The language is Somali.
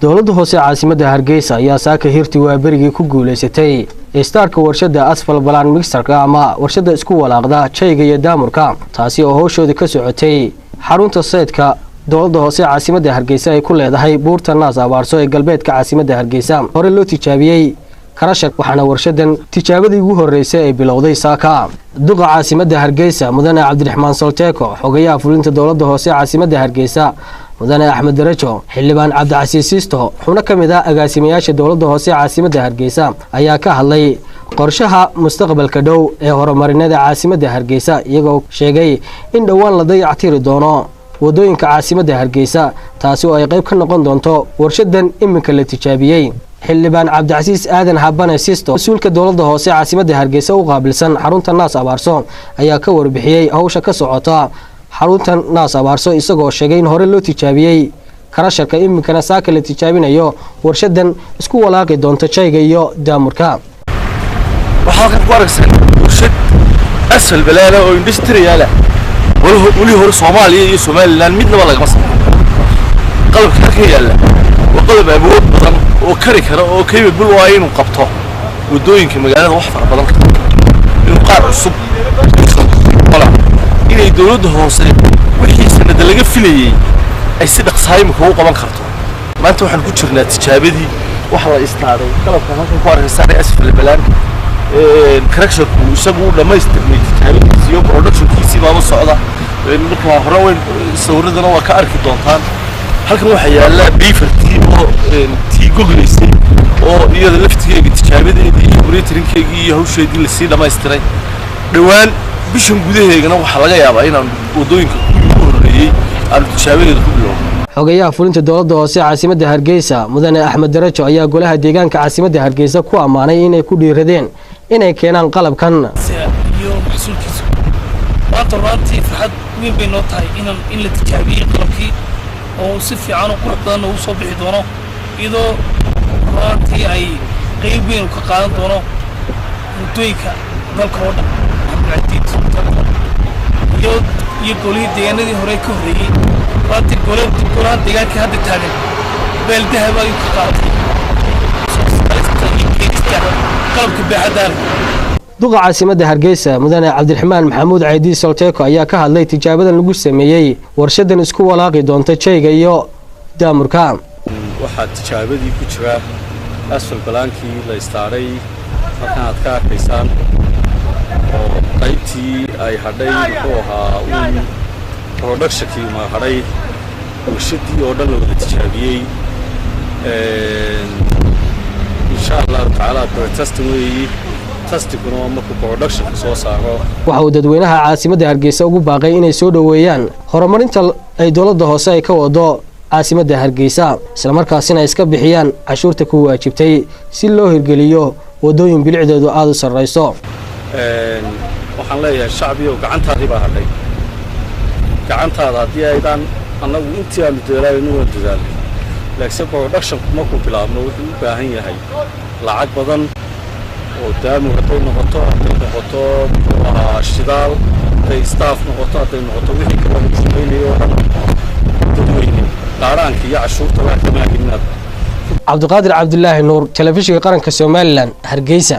Dowlada hoose caasimada Hargaysa ayaa saaka hirti waa berigii ku guuleysatay istaarka warshada asfal balaan mixerka ama warshada isku Walaaqda Jayga iyo Daamurka taasi oo hawshooda ka socotay xarunta sayidka dowlada hoose caasimada Hargaysa ay ku leedahay buurta naas abaarso ee galbeedka caasimada Hargaysa hore loo tijaabiyay karashak waxaana warshadan tijaabadii ugu horeysay ay bilowday saaka duqa caasimada Hargaysa mudane Cabdiraxmaan Solteeko xogayaha fulinta dowlada hoose caasimada Hargaysa mudane Axmed Darajo xildhibaan Cabdicasiisisto xubno kamid ah agaasimayaasha dowladda hoose caasimada Hargaysa ayaa ka hadlay qorshaha mustaqbalka dhow ee horumarinada caasimada Hargaysa iyagoo sheegay in dhawaan la dayactiri doono wadooyinka caasimada Hargaysa taasi oo ay qayb ka noqon doonto warshadan iminka la tijaabiyay xildhibaan Cabdicasiis aadan habane sisto mas'uulka dowladda hoose caasimada Hargaysa u qaabilsan xarunta naas abaarso ayaa ka warbixiyay hawsha ka socota xaruntan naas abaarso isagoo sheegay in hore loo tijaabiyay karasharka iminkana saaka la tijaabinayo warshadan isku walaaqi doonto Jayga iyo Daamurka waxa ka qoraysan warshad asfal balaala oo industrial ah wali hore Soomaaliya iyo Somaliland midnaba laga mas'uul qalabka ka yaala qalab awood badan oo kari kara oo capable waa inuu qabto wadooyinka magaalada wax fara badan inuu qaar cusub inay dowladda hoose wixii sanad laga filayay ay si dhaqsaayim ku qaban karto maanta waxaan ku jirnaa tijaabadii wax la istaaday qalabka halkan ku arkaysay asfal balaan correctionku isagu dhamaystirnay tijaabadiisa iyo productionkiisa baa socda marka hore weyn sawirradana waa ka arki doontaan halkan waxa yaala beefartii oo tii gogleysay oo iyada laftigeega tijaabadeedii iyo monitoringkeegii iyo hawsheedii la sii dhamaystiray dhawaan bishan gudaheegana waxa laga yaabaa inaan wadooyinka ku horeeyay aan tijaabadeeda ku bilowno xogayaha fulinta dowladda hoose caasimada Hargaysa mudane Axmed Darajo ayaa golaha deegaanka caasimada Hargaysa ku amaanay inay ku dhiiradeen inay keenaan qalabkan iyo mas'uulkiisa waantii farxad weyn bay noo tahay in la tijaabiyo qalabkii oo si fiican u qurux badan u soo bixi doono iyadoo waantii ay qayb weyn ka qaadan doono wadooyinka dalka oo dhan iyo golihii deegaanadii hore ka horeeyay waantii golaha deegaanka hadda taagan beel dahab ayuu ka qaatay qalabka baaxadaan duqa caasimada Hargaysa mudane Cabdiraxmaan Maxamuud Caydi Solteeko ayaa ka hadlay tijaabadan lagu sameeyay warshadan isku walaaqi doonto Jayga iyo Daamurka waxa tijaabadii ku jira asfal balaankii la istaaray halkan aad ka arkaysaan oo qaybtii ay hadhay oo ahaa productionkii ma hadhay warshadii oo dhan loo tijaabiyay insha Allah ta'ala testing markuu production soo saaro waxa uu dadweynaha caasimada Hargaysa ugu baaqay inay soo dhaweeyaan horumarinta ay dowladda hoose ay ka wado caasimada Hargaysa isla markaasina iska bixiyaan cashuurta ku waajibtay si loo hirgeliyo wadooyin bilicdeedu aad u sareyso waxaan leeyahay shacbiga gacantaadii baa hadhay gacantaada hadii aydan anagu intii aan dadaalayno waa dadaalay laakiin production markuu bilaabno wuxuu u baahan yahay lacag badan oo daamur haday noqoto shidaal haday staff noqoto haday noqoto wixii kale oo sameeyo dadweyne qaranka iyo cashuurta waa ka maaginad Cabdiqaadir Cabdullaahi Nuur telefishinka qaranka Soomaaliland Hargaysa